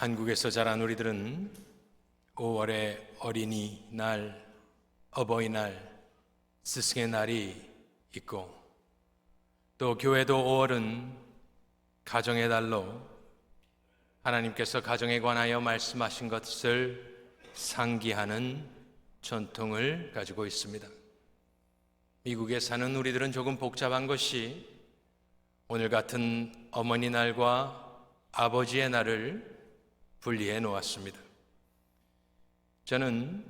한국에서 자란 우리들은 5월에 어린이날, 어버이날, 스승의 날이 있고, 또 교회도 5월은 가정의 달로 하나님께서 가정에 관하여 말씀하신 것을 상기하는 전통을 가지고 있습니다. 미국에 사는 우리들은 조금 복잡한 것이 오늘 같은 어머니 날과 아버지의 날을 분리해 놓았습니다. 저는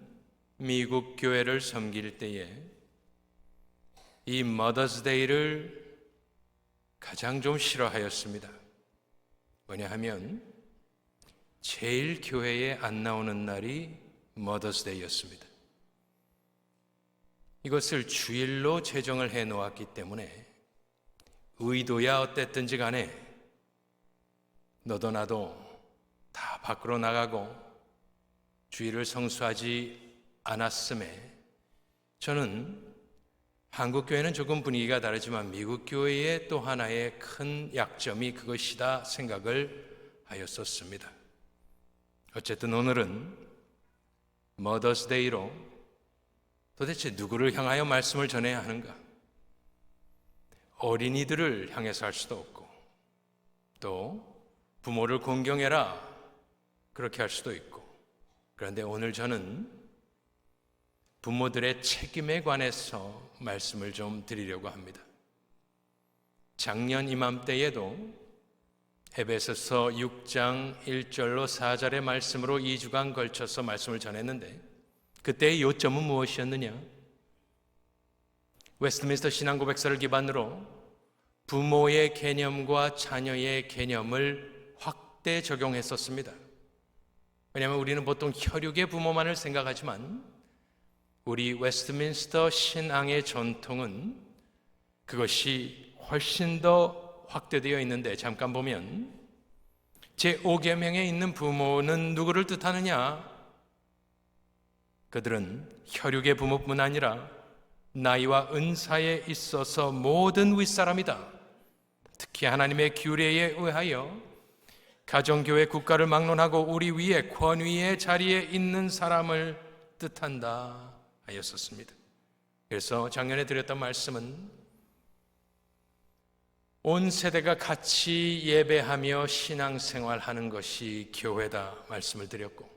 미국 교회를 섬길 때에 이 머더스 데이를 가장 좀 싫어하였습니다. 뭐냐 하면 제일 교회에 안 나오는 날이 머더스 데이였습니다. 이것을 주일로 제정을 해 놓았기 때문에 의도야 어땠든지 간에 너도 나도 다 밖으로 나가고 주일을 성수하지 않았음에 저는 한국 교회는 조금 분위기가 다르지만 미국 교회의 또 하나의 큰 약점이 그것이다 생각을 하였었습니다. 어쨌든 오늘은 머더스 데이로 도대체 누구를 향하여 말씀을 전해야 하는가? 어린이들을 향해서 할 수도 없고 또 부모를 공경해라 그렇게 할 수도 있고, 그런데 오늘 저는 부모들의 책임에 관해서 말씀을 좀 드리려고 합니다. 작년 이맘때에도 에베소서 6장 1절로 4절의 말씀으로 2주간 걸쳐서 말씀을 전했는데 그때의 요점은 무엇이었느냐? 웨스트민스터 신앙고백서를 기반으로 부모의 개념과 자녀의 개념을 확대 적용했었습니다. 왜냐하면 우리는 보통 혈육의 부모만을 생각하지만 우리 웨스트민스터 신앙의 전통은 그것이 훨씬 더 확대되어 있는데, 잠깐 보면 제5계명에 있는 부모는 누구를 뜻하느냐? 그들은 혈육의 부모뿐 아니라 나이와 은사에 있어서 모든 윗사람이다. 특히 하나님의 규례에 의하여 가정교회 국가를 막론하고 우리 위에 권위의 자리에 있는 사람을 뜻한다 하였었습니다. 그래서 작년에 드렸던 말씀은 온 세대가 같이 예배하며 신앙생활하는 것이 교회다 말씀을 드렸고,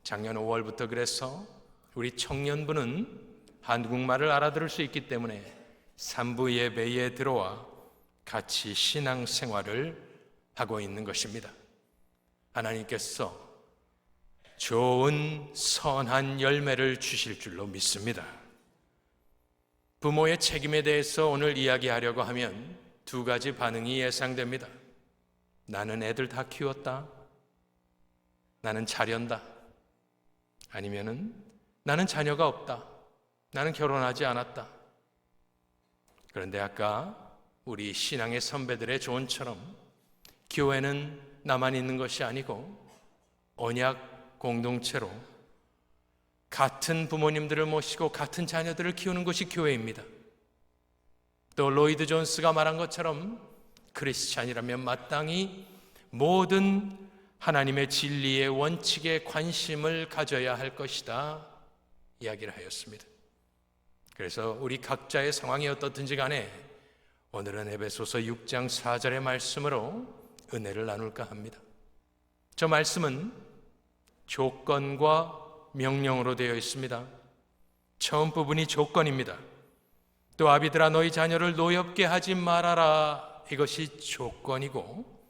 작년 5월부터 그래서 우리 청년부는 한국말을 알아들을 수 있기 때문에 3부 예배에 들어와 같이 신앙생활을 하고 있는 것입니다. 하나님께서 좋은 선한 열매를 주실 줄로 믿습니다. 부모의 책임에 대해서 오늘 이야기하려고 하면 두 가지 반응이 예상됩니다. 나는 애들 다 키웠다. 나는 잘한다. 아니면은 나는 자녀가 없다. 나는 결혼하지 않았다. 그런데 아까 우리 신앙의 선배들의 조언처럼 교회는 나만 있는 것이 아니고 언약 공동체로 같은 부모님들을 모시고 같은 자녀들을 키우는 것이 교회입니다. 또 로이드 존스가 말한 것처럼 크리스찬이라면 마땅히 모든 하나님의 진리의 원칙에 관심을 가져야 할 것이다 이야기를 하였습니다. 그래서 우리 각자의 상황이 어떻든지 간에 오늘은 에베소서 6장 4절의 말씀으로 은혜를 나눌까 합니다. 저 말씀은 조건과 명령으로 되어 있습니다. 처음 부분이 조건입니다. 또 아비들아 너희 자녀를 노엽게 하지 말아라, 이것이 조건이고,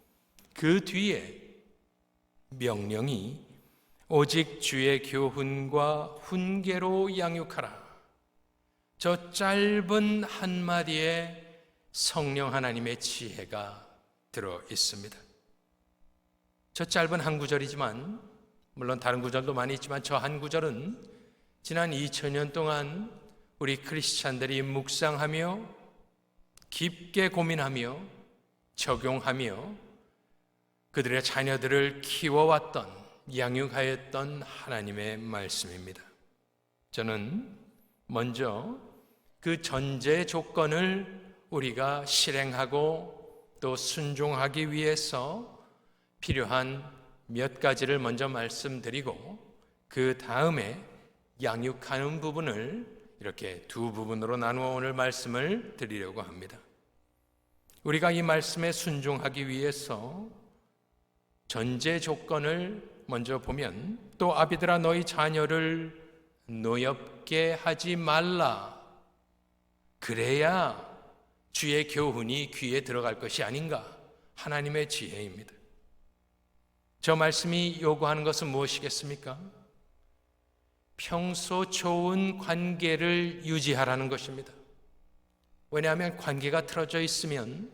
그 뒤에 명령이 오직 주의 교훈과 훈계로 양육하라. 저 짧은 한마디에 성령 하나님의 지혜가 들어 있습니다. 저 짧은 한 구절이지만, 물론 다른 구절도 많이 있지만 저 한 구절은 지난 2000년 동안 우리 크리스찬들이 묵상하며 깊게 고민하며 적용하며 그들의 자녀들을 키워왔던, 양육하였던 하나님의 말씀입니다. 저는 먼저 그 전제 조건을 우리가 실행하고 또 순종하기 위해서 필요한 몇 가지를 먼저 말씀드리고 그 다음에 양육하는 부분을 이렇게 두 부분으로 나누어 오늘 말씀을 드리려고 합니다. 우리가 이 말씀에 순종하기 위해서 전제 조건을 먼저 보면, 또 아비들아 너희 자녀를 노엽게 하지 말라. 그래야 주의 교훈이 귀에 들어갈 것이 아닌가. 하나님의 지혜입니다. 저 말씀이 요구하는 것은 무엇이겠습니까? 평소 좋은 관계를 유지하라는 것입니다. 왜냐하면 관계가 틀어져 있으면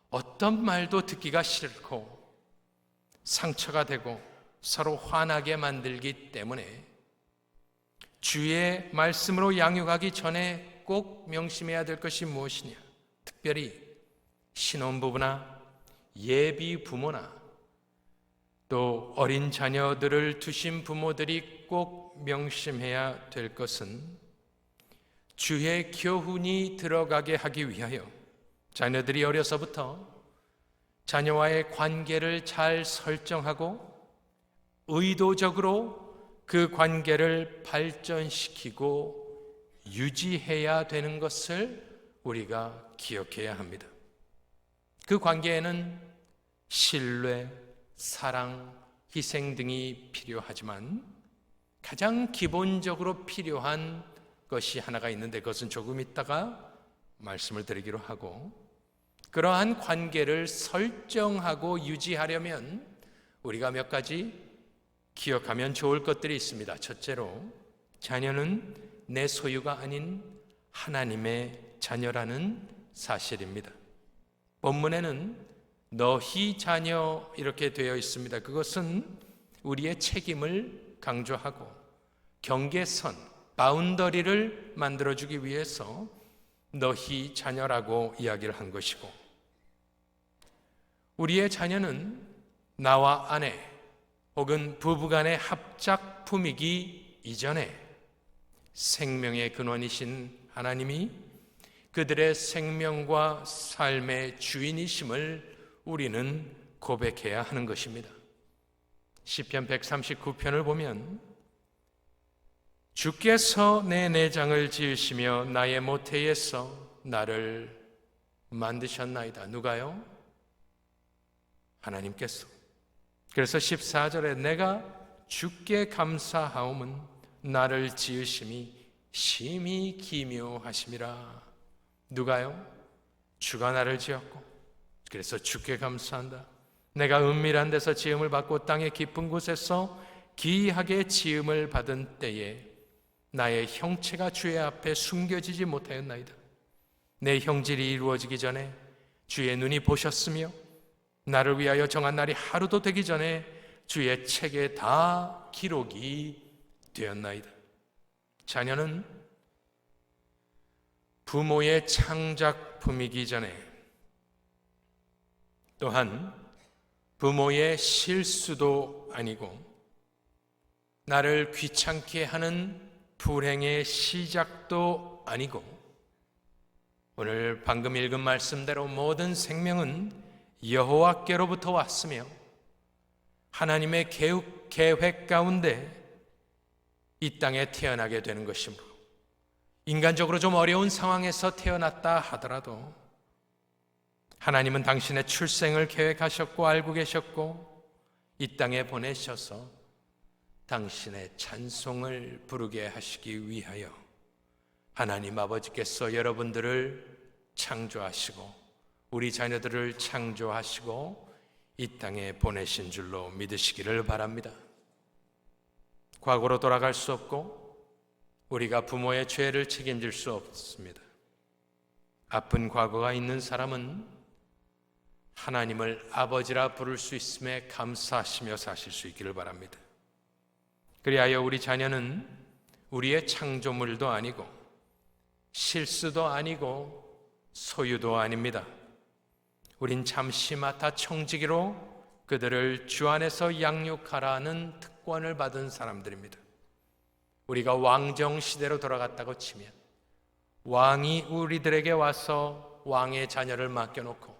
어떤 말도 듣기가 싫고 상처가 되고 서로 화나게 만들기 때문에 주의 말씀으로 양육하기 전에 꼭 명심해야 될 것이 무엇이냐? 특별히 신혼부부나 예비 부모나 또 어린 자녀들을 두신 부모들이 꼭 명심해야 될 것은 주의 교훈이 들어가게 하기 위하여 자녀들이 어려서부터 자녀와의 관계를 잘 설정하고 의도적으로 그 관계를 발전시키고 유지해야 되는 것을 우리가 기억해야 합니다. 그 관계에는 신뢰, 사랑, 희생 등이 필요하지만 가장 기본적으로 필요한 것이 하나가 있는데 그것은 조금 있다가 말씀을 드리기로 하고, 그러한 관계를 설정하고 유지하려면 우리가 몇 가지 기억하면 좋을 것들이 있습니다. 첫째로, 자녀는 내 소유가 아닌 하나님의 자녀라는 사실입니다. 본문에는 너희 자녀 이렇게 되어 있습니다. 그것은 우리의 책임을 강조하고 경계선, 바운더리를 만들어주기 위해서 너희 자녀라고 이야기를 한 것이고, 우리의 자녀는 나와 아내 혹은 부부간의 합작품이기 이전에 생명의 근원이신 하나님이 그들의 생명과 삶의 주인이심을 우리는 고백해야 하는 것입니다. 시편 139편을 보면 주께서 내 내장을 지으시며 나의 모태에서 나를 만드셨나이다. 누가요? 하나님께서. 그래서 14절에 내가 주께 감사하옴은 나를 지으심이 심히 기묘하심이라. 누가요? 주가 나를 지었고 그래서 주께 감사한다. 내가 은밀한 데서 지음을 받고 땅의 깊은 곳에서 기이하게 지음을 받은 때에 나의 형체가 주의 앞에 숨겨지지 못하였나이다. 내 형질이 이루어지기 전에 주의 눈이 보셨으며 나를 위하여 정한 날이 하루도 되기 전에 주의 책에 다 기록이 되었나이다. 자녀는 부모의 창작품이기 전에 또한 부모의 실수도 아니고 나를 귀찮게 하는 불행의 시작도 아니고, 오늘 방금 읽은 말씀대로 모든 생명은 여호와께로부터 왔으며 하나님의 계획 가운데 이 땅에 태어나게 되는 것이므로, 인간적으로 좀 어려운 상황에서 태어났다 하더라도 하나님은 당신의 출생을 계획하셨고 알고 계셨고 이 땅에 보내셔서 당신의 찬송을 부르게 하시기 위하여 하나님 아버지께서 여러분들을 창조하시고 우리 자녀들을 창조하시고 이 땅에 보내신 줄로 믿으시기를 바랍니다. 과거로 돌아갈 수 없고 우리가 부모의 죄를 책임질 수 없습니다. 아픈 과거가 있는 사람은 하나님을 아버지라 부를 수 있음에 감사하시며 사실 수 있기를 바랍니다. 그리하여 우리 자녀는 우리의 창조물도 아니고 실수도 아니고 소유도 아닙니다. 우린 잠시 맡아 청지기로 그들을 주 안에서 양육하라는 특권을 받은 사람들입니다. 우리가 왕정시대로 돌아갔다고 치면 왕이 우리들에게 와서 왕의 자녀를 맡겨놓고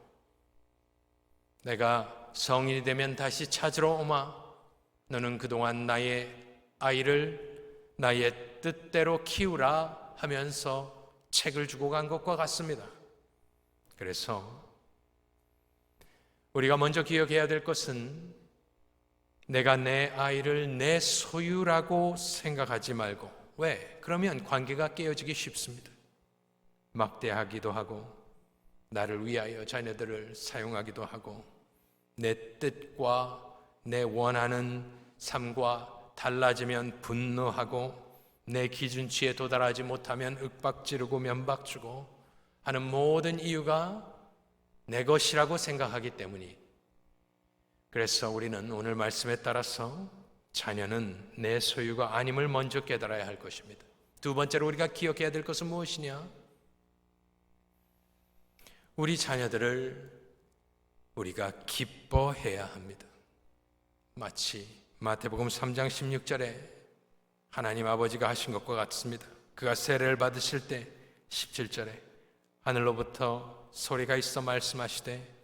내가 성인이 되면 다시 찾으러 오마 너는 그동안 나의 아이를 나의 뜻대로 키우라 하면서 책을 주고 간 것과 같습니다. 그래서 우리가 먼저 기억해야 될 것은 내가 내 아이를 내 소유라고 생각하지 말고, 왜? 그러면 관계가 깨어지기 쉽습니다. 막대하기도 하고 나를 위하여 자녀들을 사용하기도 하고 내 뜻과 내 원하는 삶과 달라지면 분노하고 내 기준치에 도달하지 못하면 윽박지르고 면박주고 하는 모든 이유가 내 것이라고 생각하기 때문이. 그래서 우리는 오늘 말씀에 따라서 자녀는 내 소유가 아님을 먼저 깨달아야 할 것입니다. 두 번째로 우리가 기억해야 될 것은 무엇이냐? 우리 자녀들을 우리가 기뻐해야 합니다. 마치 마태복음 3장 16절에 하나님 아버지가 하신 것과 같습니다. 그가 세례를 받으실 때 17절에 하늘로부터 소리가 있어 말씀하시되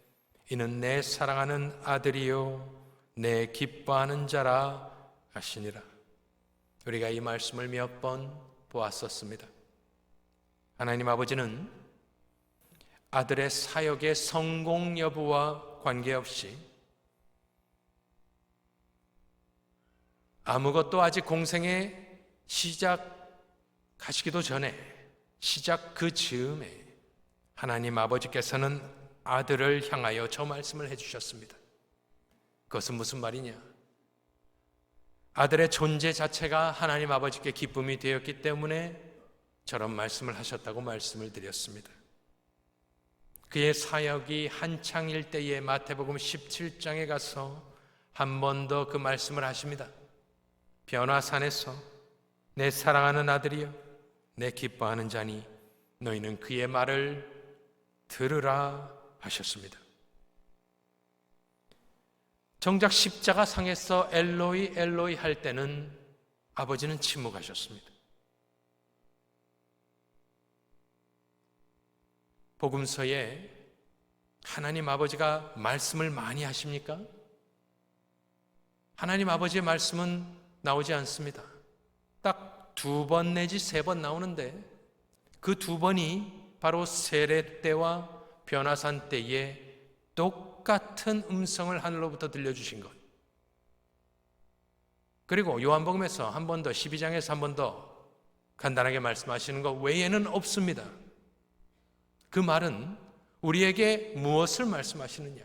이는 내 사랑하는 아들이요 내 기뻐하는 자라 하시니라. 우리가 이 말씀을 몇 번 보았었습니다. 하나님 아버지는 아들의 사역의 성공 여부와 관계없이 아무것도 아직 공생에 시작하시기도 전에 시작 그 즈음에 하나님 아버지께서는 아들을 향하여 저 말씀을 해주셨습니다. 그것은 무슨 말이냐? 아들의 존재 자체가 하나님 아버지께 기쁨이 되었기 때문에 저런 말씀을 하셨다고 말씀을 드렸습니다. 그의 사역이 한창일 때에 마태복음 17장에 가서 한 번 더 그 말씀을 하십니다. 변화산에서 내 사랑하는 아들이여 내 기뻐하는 자니 너희는 그의 말을 들으라 하셨습니다. 정작 십자가 상에서 엘로이 엘로이 할 때는 아버지는 침묵하셨습니다. 복음서에 하나님 아버지가 말씀을 많이 하십니까? 하나님 아버지의 말씀은 나오지 않습니다. 딱 2번 내지 3번 나오는데 그 2번이 바로 세례 때와 변화산 때에 똑같은 음성을 하늘로부터 들려주신 것. 그리고 요한복음에서 한 번 더 12장에서 한 번 더 간단하게 말씀하시는 것 외에는 없습니다. 그 말은 우리에게 무엇을 말씀하시느냐?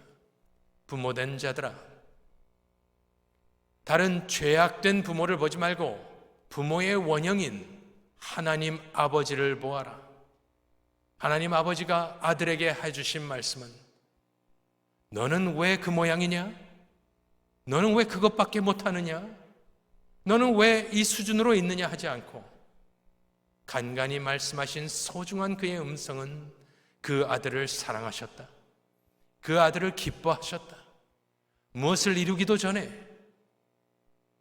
부모된 자들아, 다른 죄악된 부모를 보지 말고 부모의 원형인 하나님 아버지를 보아라. 하나님 아버지가 아들에게 해주신 말씀은 너는 왜 그 모양이냐? 너는 왜 그것밖에 못하느냐? 너는 왜 이 수준으로 있느냐 하지 않고 간간히 말씀하신 소중한 그의 음성은 그 아들을 사랑하셨다. 그 아들을 기뻐하셨다. 무엇을 이루기도 전에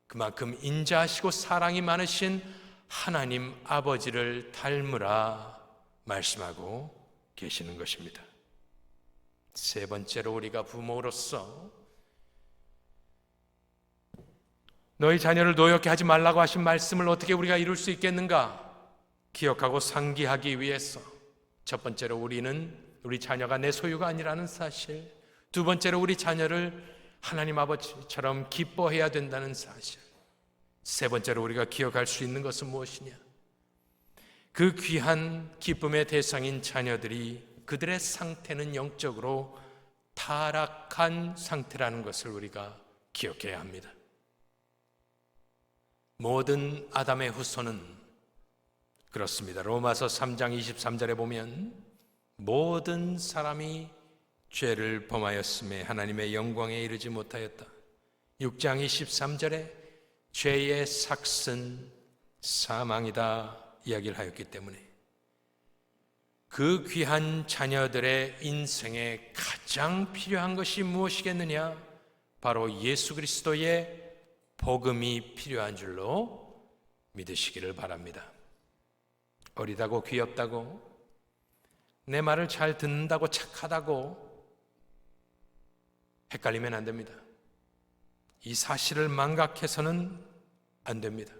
그만큼 인자하시고 사랑이 많으신 하나님 아버지를 닮으라 말씀하고 계시는 것입니다. 세 번째로 우리가 부모로서 너희 자녀를 노엽게 하지 말라고 하신 말씀을 어떻게 우리가 이룰 수 있겠는가? 기억하고 상기하기 위해서 첫 번째로 우리 자녀가 내 소유가 아니라는 사실, 두 번째로 우리 자녀를 하나님 아버지처럼 기뻐해야 된다는 사실, 세 번째로 우리가 기억할 수 있는 것은 무엇이냐? 그 귀한 기쁨의 대상인 자녀들이 그들의 상태는 영적으로 타락한 상태라는 것을 우리가 기억해야 합니다. 모든 아담의 후손은 그렇습니다. 로마서 3장 23절에 보면 모든 사람이 죄를 범하였음에 하나님의 영광에 이르지 못하였다. 6장 23절에 죄의 삭은 사망이다 이야기를 하였기 때문에 그 귀한 자녀들의 인생에 가장 필요한 것이 무엇이겠느냐? 바로 예수 그리스도의 복음이 필요한 줄로 믿으시기를 바랍니다. 어리다고 귀엽다고 내 말을 잘 듣는다고 착하다고 헷갈리면 안 됩니다. 이 사실을 망각해서는 안 됩니다.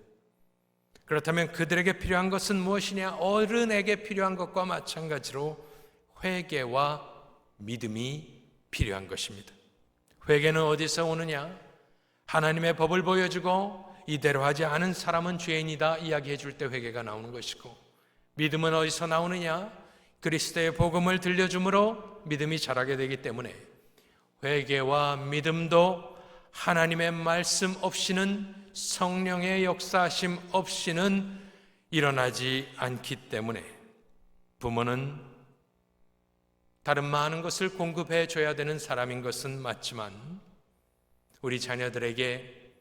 그렇다면 그들에게 필요한 것은 무엇이냐? 어른에게 필요한 것과 마찬가지로 회개와 믿음이 필요한 것입니다. 회개는 어디서 오느냐? 하나님의 법을 보여주고 이대로 하지 않은 사람은 죄인이다 이야기해 줄 때 회개가 나오는 것이고, 믿음은 어디서 나오느냐? 그리스도의 복음을 들려줌으로 믿음이 자라게 되기 때문에 회개와 믿음도 하나님의 말씀 없이는, 성령의 역사하심 없이는 일어나지 않기 때문에 부모는 다른 많은 것을 공급해 줘야 되는 사람인 것은 맞지만, 우리 자녀들에게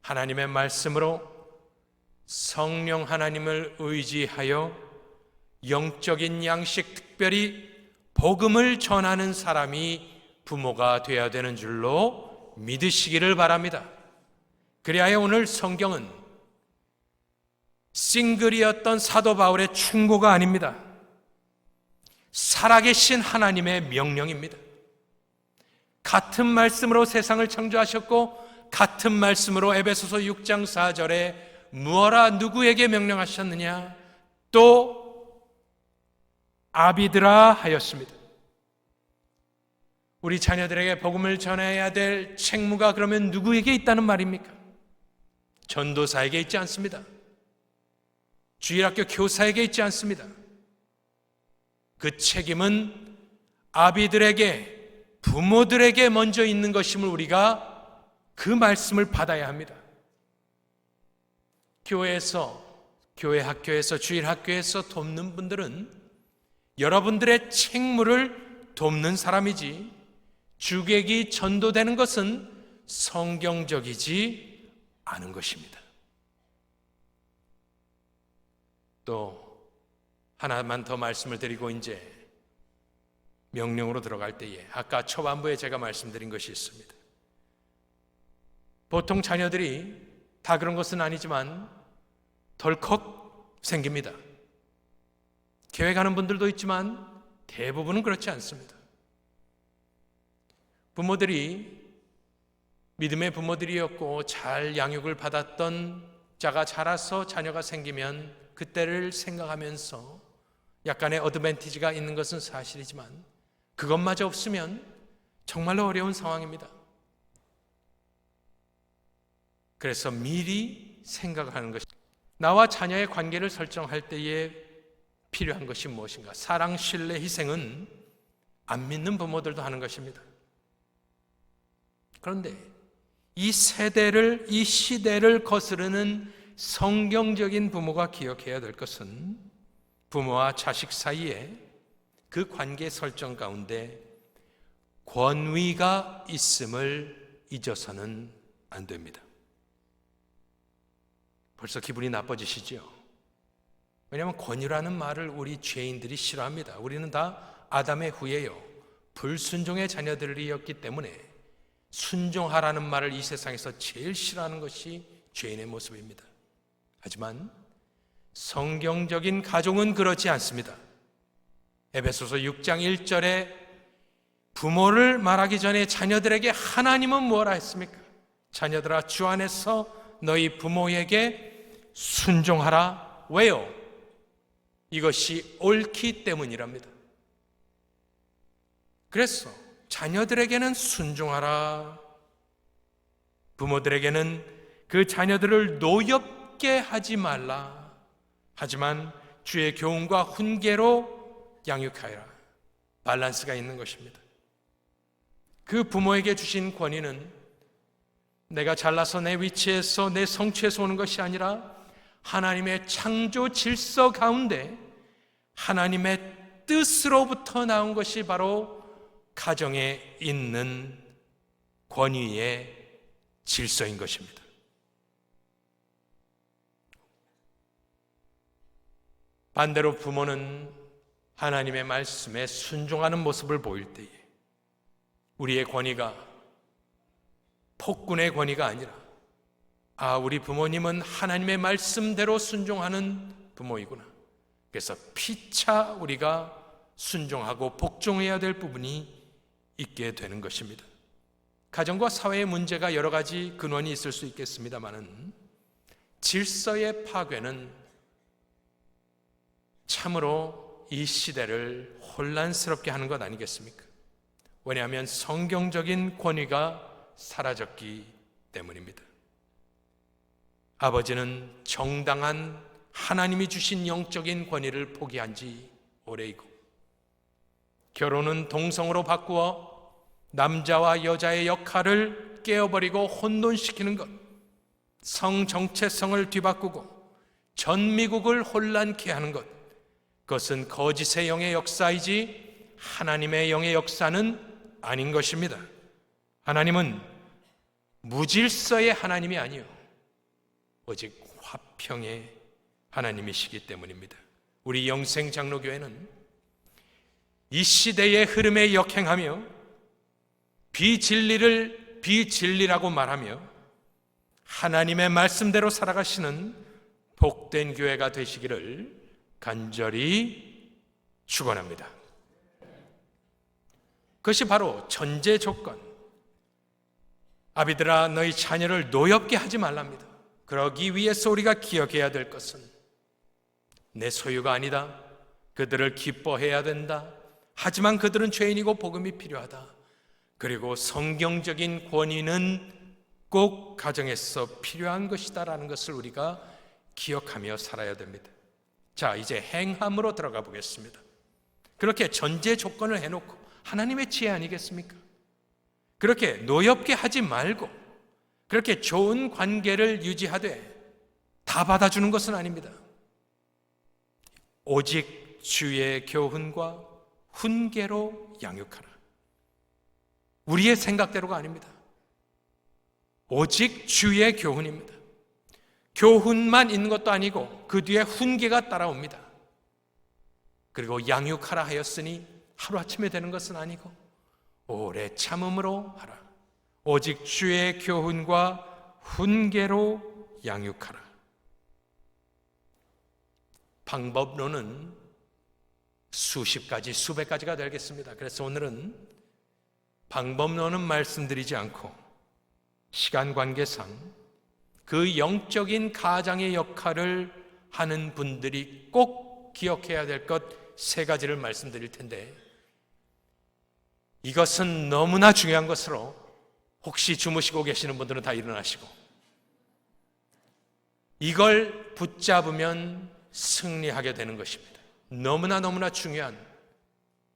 하나님의 말씀으로 성령 하나님을 의지하여 영적인 양식, 특별히 복음을 전하는 사람이 부모가 되어야 되는 줄로 믿으시기를 바랍니다. 그리하여 오늘 성경은 싱글이었던 사도 바울의 충고가 아닙니다. 살아계신 하나님의 명령입니다. 같은 말씀으로 세상을 창조하셨고 같은 말씀으로 에베소서 6장 4절에 무어라 누구에게 명령하셨느냐? 또 아비들아 하였습니다. 우리 자녀들에게 복음을 전해야 될 책무가 그러면 누구에게 있다는 말입니까? 전도사에게 있지 않습니다. 주일학교 교사에게 있지 않습니다. 그 책임은 아비들에게, 부모들에게 먼저 있는 것임을 우리가 그 말씀을 받아야 합니다. 교회에서, 교회 학교에서, 주일 학교에서 돕는 분들은 여러분들의 책무를 돕는 사람이지, 주객이 전도되는 것은 성경적이지 않은 것입니다. 또 하나만 더 말씀을 드리고 이제 명령으로 들어갈 때에, 아까 초반부에 제가 말씀드린 것이 있습니다. 보통 자녀들이 다 그런 것은 아니지만 덜컥 생깁니다. 계획하는 분들도 있지만 대부분은 그렇지 않습니다. 부모들이 믿음의 부모들이었고 잘 양육을 받았던 자가 자라서 자녀가 생기면 그때를 생각하면서 약간의 어드밴티지가 있는 것은 사실이지만 그것마저 없으면 정말로 어려운 상황입니다. 그래서 미리 생각하는 것이, 나와 자녀의 관계를 설정할 때에 필요한 것이 무엇인가? 사랑, 신뢰, 희생은 안 믿는 부모들도 하는 것입니다. 그런데 이 세대를, 이 시대를 거스르는 성경적인 부모가 기억해야 될 것은 부모와 자식 사이에 그 관계 설정 가운데 권위가 있음을 잊어서는 안 됩니다. 벌써 기분이 나빠지시죠? 왜냐하면 권위라는 말을 우리 죄인들이 싫어합니다. 우리는 다 아담의 후예요. 불순종의 자녀들이었기 때문에 순종하라는 말을 이 세상에서 제일 싫어하는 것이 죄인의 모습입니다. 하지만 성경적인 가정은 그렇지 않습니다. 에베소서 6장 1절에 부모를 말하기 전에 자녀들에게 하나님은 뭐라 했습니까? 자녀들아 주 안에서 너희 부모에게 순종하라. 왜요? 이것이 옳기 때문이랍니다. 그래서 자녀들에게는 순종하라. 부모들에게는 그 자녀들을 노엽게 하지 말라. 하지만 주의 교훈과 훈계로 양육하여라. 밸런스가 있는 것입니다. 그 부모에게 주신 권위는 내가 잘나서 내 위치에서, 내 성취에서 오는 것이 아니라 하나님의 창조 질서 가운데 하나님의 뜻으로부터 나온 것이 바로 가정에 있는 권위의 질서인 것입니다. 반대로 부모는 하나님의 말씀에 순종하는 모습을 보일 때에 우리의 권위가 폭군의 권위가 아니라 우리 부모님은 하나님의 말씀대로 순종하는 부모이구나. 그래서 피차 우리가 순종하고 복종해야 될 부분이 있게 되는 것입니다. 가정과 사회의 문제가 여러 가지 근원이 있을 수 있겠습니다마는 질서의 파괴는 참으로 이 시대를 혼란스럽게 하는 것 아니겠습니까? 왜냐하면 성경적인 권위가 사라졌기 때문입니다. 아버지는 정당한 하나님이 주신 영적인 권위를 포기한 지 오래이고, 결혼은 동성으로 바꾸어 남자와 여자의 역할을 깨어버리고 혼돈시키는 것, 성 정체성을 뒤바꾸고 전 미국을 혼란케 하는 것, 그것은 거짓의 영의 역사이지 하나님의 영의 역사는 아닌 것입니다. 하나님은 무질서의 하나님이 아니요 오직 화평의 하나님이시기 때문입니다. 우리 영생장로교회는 이 시대의 흐름에 역행하며 비진리를 비진리라고 말하며 하나님의 말씀대로 살아가시는 복된 교회가 되시기를 간절히 축원합니다. 그것이 바로 전제 조건. 아비들아, 너희 자녀를 노엽게 하지 말랍니다. 그러기 위해서 우리가 기억해야 될 것은 내 소유가 아니다. 그들을 기뻐해야 된다. 하지만 그들은 죄인이고 복음이 필요하다. 그리고 성경적인 권위는 꼭 가정에서 필요한 것이다라는 것을 우리가 기억하며 살아야 됩니다. 자, 이제 행함으로 들어가 보겠습니다. 그렇게 전제 조건을 해놓고 하나님의 지혜 아니겠습니까? 그렇게 노엽게 하지 말고 그렇게 좋은 관계를 유지하되 다 받아주는 것은 아닙니다. 오직 주의 교훈과 훈계로 양육하라. 우리의 생각대로가 아닙니다. 오직 주의 교훈입니다. 교훈만 있는 것도 아니고 그 뒤에 훈계가 따라옵니다. 그리고 양육하라 하였으니 하루아침에 되는 것은 아니고 오래 참음으로 하라. 오직 주의 교훈과 훈계로 양육하라. 방법론은 수십 가지, 수백 가지가 되겠습니다. 그래서 오늘은 방법론은 말씀드리지 않고 시간 관계상 그 영적인 가장의 역할을 하는 분들이 꼭 기억해야 될 것 세 가지를 말씀드릴 텐데, 이것은 너무나 중요한 것으로 혹시 주무시고 계시는 분들은 다 일어나시고 이걸 붙잡으면 승리하게 되는 것입니다. 너무나 중요한,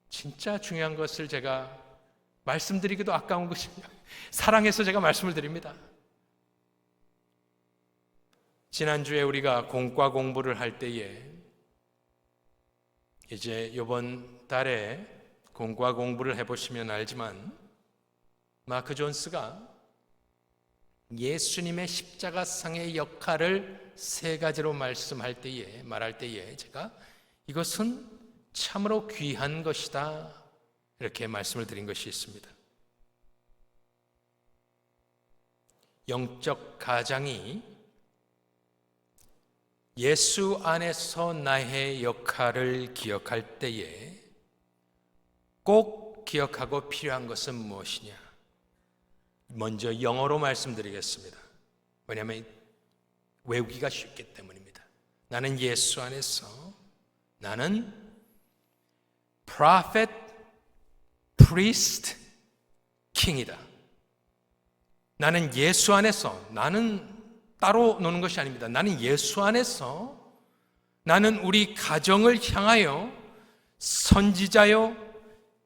진짜 중요한 것을 제가 말씀드리기도 아까운 것입니다. 사랑해서 제가 말씀을 드립니다. 지난주에 우리가 공과 공부를 할 때에 이제 이번 달에 공과 공부를 해보시면 알지만 마크 존스가 예수님의 십자가상의 역할을 세 가지로 말할 때에 제가 이것은 참으로 귀한 것이다 이렇게 말씀을 드린 것이 있습니다. 영적 가장이 예수 안에서 나의 역할을 기억할 때에 꼭 기억하고 필요한 것은 무엇이냐? 먼저 영어로 말씀드리겠습니다. 왜냐하면 외우기가 쉽기 때문입니다. 나는 예수 안에서, 나는 prophet, priest, king이다. 나는 예수 안에서, 나는 따로 노는 것이 아닙니다. 나는 예수 안에서, 나는 우리 가정을 향하여 선지자요,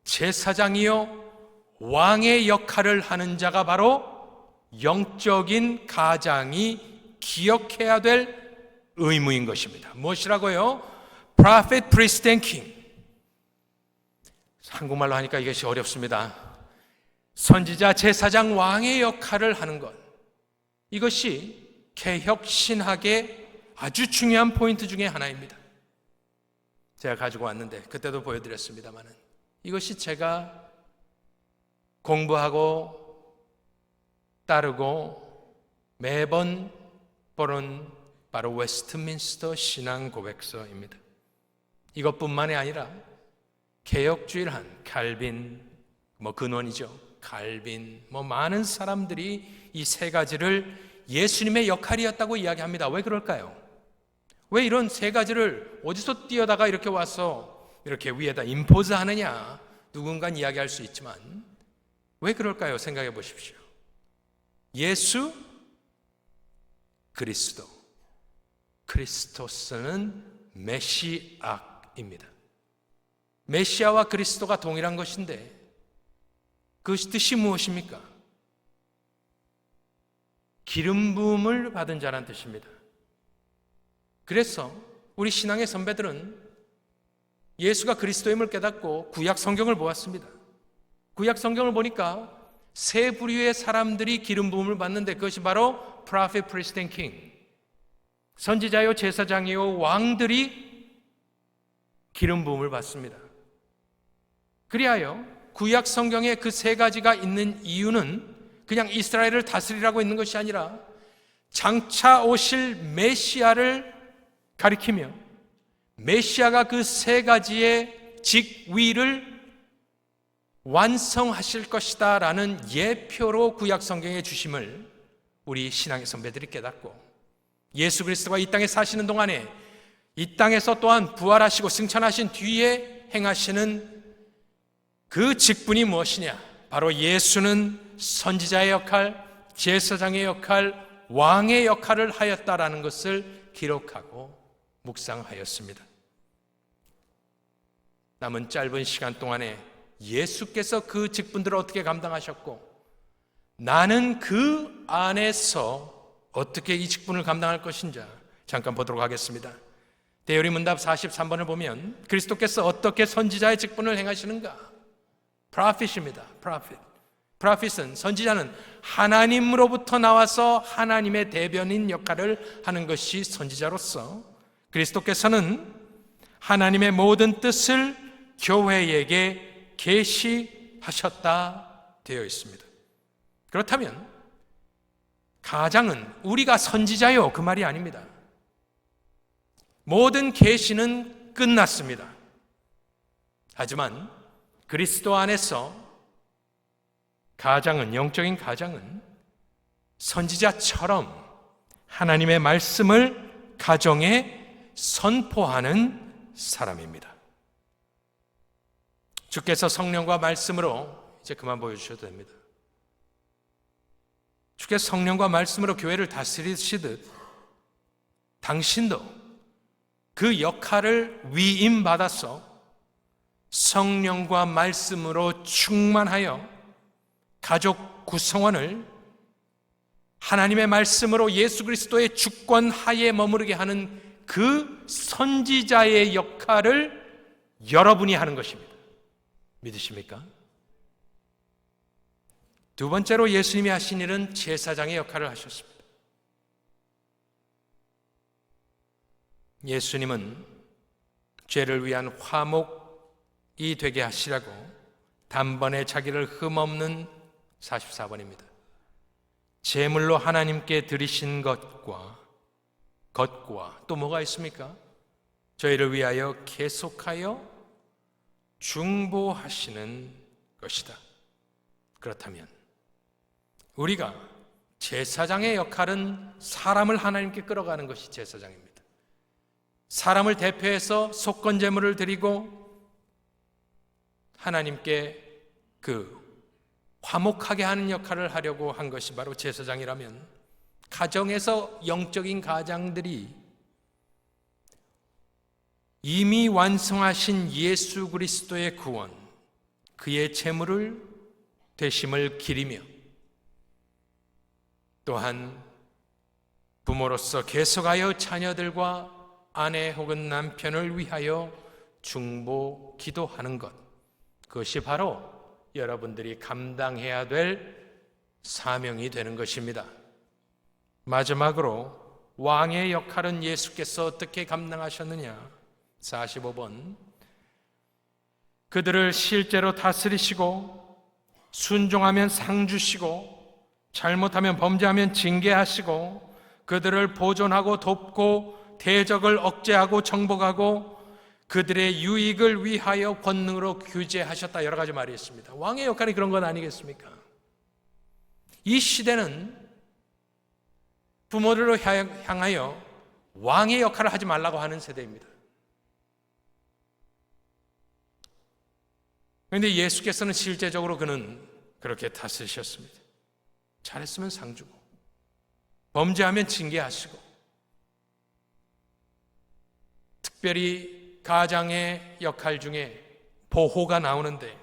제사장이요, 왕의 역할을 하는 자가 바로 영적인 가장이 기억해야 될 의무인 것입니다. 무엇이라고요? Prophet, Priest and King. 한국말로 하니까 이것이 어렵습니다. 선지자, 제사장, 왕의 역할을 하는 것, 이것이 개혁신학의 아주 중요한 포인트 중에 하나입니다. 제가 가지고 왔는데 그때도 보여드렸습니다만 이것이 제가 공부하고 따르고 매번 보는 바로 웨스트민스터 신앙 고백서입니다. 이것뿐만이 아니라 개혁주의를 한 칼빈, 근원이죠. 칼빈, 많은 사람들이 이 세 가지를 예수님의 역할이었다고 이야기합니다. 왜 그럴까요? 왜 이런 세 가지를 어디서 뛰어다가 이렇게 와서 이렇게 위에다 임포즈 하느냐? 누군가는 이야기할 수 있지만 왜 그럴까요? 생각해 보십시오. 예수, 그리스도. 크리스토스는 메시아입니다. 메시아와 그리스도가 동일한 것인데 그것이 뜻이 무엇입니까? 기름 부음을 받은 자란 뜻입니다. 그래서 우리 신앙의 선배들은 예수가 그리스도임을 깨닫고 구약 성경을 보았습니다. 구약 성경을 보니까 세 부류의 사람들이 기름 부음을 받는데 그것이 바로 Prophet, Priest and King, 선지자요 제사장이요 왕들이 기름 부음을 받습니다. 그리하여 구약 성경에 그 세 가지가 있는 이유는 그냥 이스라엘을 다스리라고 있는 것이 아니라 장차 오실 메시아를 가리키며 메시아가 그 세 가지의 직위를 완성하실 것이다 라는 예표로 구약 성경에 주심을 우리 신앙의 선배들이 깨닫고 예수 그리스도가 이 땅에 사시는 동안에 이 땅에서 또한 부활하시고 승천하신 뒤에 행하시는 그 직분이 무엇이냐? 바로 예수는 선지자의 역할, 제사장의 역할, 왕의 역할을 하였다라는 것을 기록하고 묵상하였습니다. 남은 짧은 시간 동안에 예수께서 그 직분들을 어떻게 감당하셨고 나는 그 안에서 어떻게 이 직분을 감당할 것인지 잠깐 보도록 하겠습니다. 대열의 문답 43번을 보면 그리스도께서 어떻게 선지자의 직분을 행하시는가? 프로핏입니다. 프로핏은 선지자는 하나님으로부터 나와서 하나님의 대변인 역할을 하는 것이 선지자로서 그리스도께서는 하나님의 모든 뜻을 교회에게 계시하셨다 되어 있습니다. 그렇다면 가장은 우리가 선지자요 그 말이 아닙니다. 모든 계시는 끝났습니다. 하지만 그리스도 안에서 가장은, 영적인 가장은 선지자처럼 하나님의 말씀을 가정에 선포하는 사람입니다. 주께서 성령과 말씀으로 이제 그만 보여주셔도 됩니다. 주께서 성령과 말씀으로 교회를 다스리시듯 당신도 그 역할을 위임받아서 성령과 말씀으로 충만하여 가족 구성원을 하나님의 말씀으로 예수 그리스도의 주권 하에 머무르게 하는 그 선지자의 역할을 여러분이 하는 것입니다. 믿으십니까? 두 번째로 예수님이 하신 일은 제사장의 역할을 하셨습니다. 예수님은 죄를 위한 화목이 되게 하시라고 단번에 자기를 흠없는 44번입니다. 제물로 하나님께 드리신 것과 또 뭐가 있습니까? 저희를 위하여 계속하여 중보하시는 것이다. 그렇다면 우리가 제사장의 역할은 사람을 하나님께 끌어가는 것이 제사장입니다. 사람을 대표해서 속건 제물을 드리고 하나님께 그 화목하게 하는 역할을 하려고 한 것이 바로 제사장이라면 가정에서 영적인 가장들이 이미 완성하신 예수 그리스도의 구원, 그의 제물을 되심을 기리며 또한 부모로서 계속하여 자녀들과 아내 혹은 남편을 위하여 중보 기도하는 것, 그것이 바로 여러분들이 감당해야 될 사명이 되는 것입니다. 마지막으로 왕의 역할은 예수께서 어떻게 감당하셨느냐? 45번, 그들을 실제로 다스리시고 순종하면 상 주시고 잘못하면 범죄하면 징계하시고 그들을 보존하고 돕고 대적을 억제하고 정복하고 그들의 유익을 위하여 권능으로 규제하셨다. 여러 가지 말이 있습니다. 왕의 역할이 그런 건 아니겠습니까? 이 시대는 부모들을 향하여 왕의 역할을 하지 말라고 하는 세대입니다. 그런데 예수께서는 실제적으로 그는 그렇게 다스리셨습니다. 잘했으면 상 주고, 범죄하면 징계하시고, 특별히 가장의 역할 중에 보호가 나오는데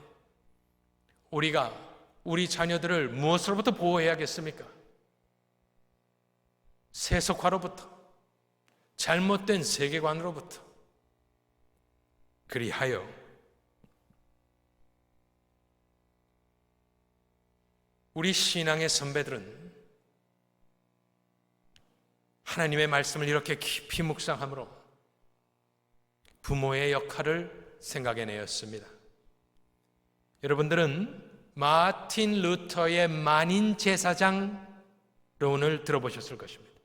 우리가 우리 자녀들을 무엇으로부터 보호해야겠습니까? 세속화로부터, 잘못된 세계관으로부터. 그리하여 우리 신앙의 선배들은 하나님의 말씀을 이렇게 깊이 묵상함으로 부모의 역할을 생각해내었습니다. 여러분들은 마틴 루터의 만인 제사장론을 들어보셨을 것입니다.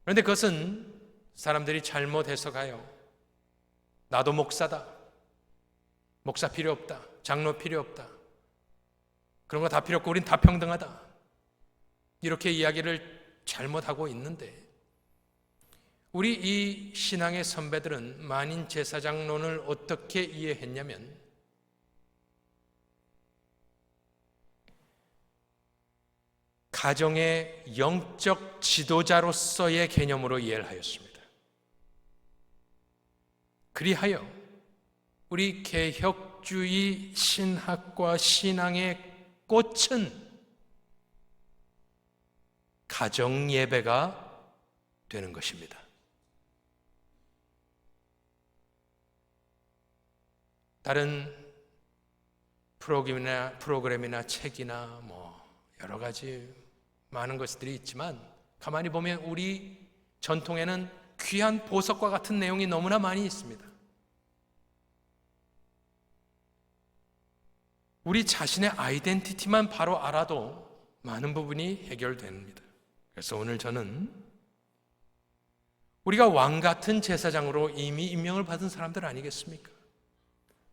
그런데 그것은 사람들이 잘못 해석하여 나도 목사다, 목사 필요 없다, 장로 필요 없다, 그런 거 다 필요 없고 우린 다 평등하다, 이렇게 이야기를 잘못하고 있는데, 우리 이 신앙의 선배들은 만인 제사장론을 어떻게 이해했냐면, 가정의 영적 지도자로서의 개념으로 이해를 하였습니다. 그리하여 우리 개혁주의 신학과 신앙의 꽃은 가정예배가 되는 것입니다. 다른 프로그램이나 책이나 여러 가지 많은 것들이 있지만 가만히 보면 우리 전통에는 귀한 보석과 같은 내용이 너무나 많이 있습니다. 우리 자신의 아이덴티티만 바로 알아도 많은 부분이 해결됩니다. 그래서 오늘 저는 우리가 왕 같은 제사장으로 이미 임명을 받은 사람들 아니겠습니까?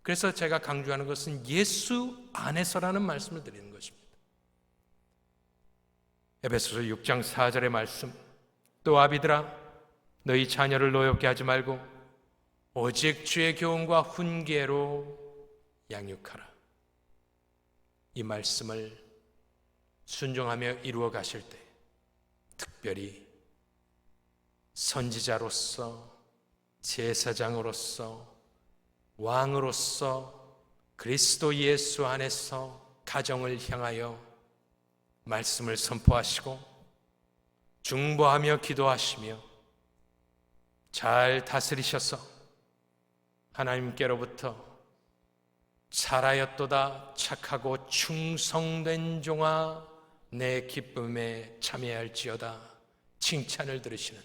그래서 제가 강조하는 것은 예수 안에서라는 말씀을 드리는 것입니다. 에베소서 6장 4절의 말씀, 또 아비들아 너희 자녀를 노엽게 하지 말고 오직 주의 교훈과 훈계로 양육하라. 이 말씀을 순종하며 이루어 가실 때 특별히 선지자로서, 제사장으로서, 왕으로서 그리스도 예수 안에서 가정을 향하여 말씀을 선포하시고 중보하며 기도하시며 잘 다스리셔서 하나님께로부터 잘하였도다 착하고 충성된 종아 내 기쁨에 참여할지어다 칭찬을 들으시는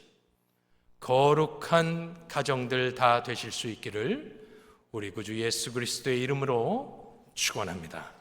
거룩한 가정들 다 되실 수 있기를 우리 구주 예수 그리스도의 이름으로 축원합니다.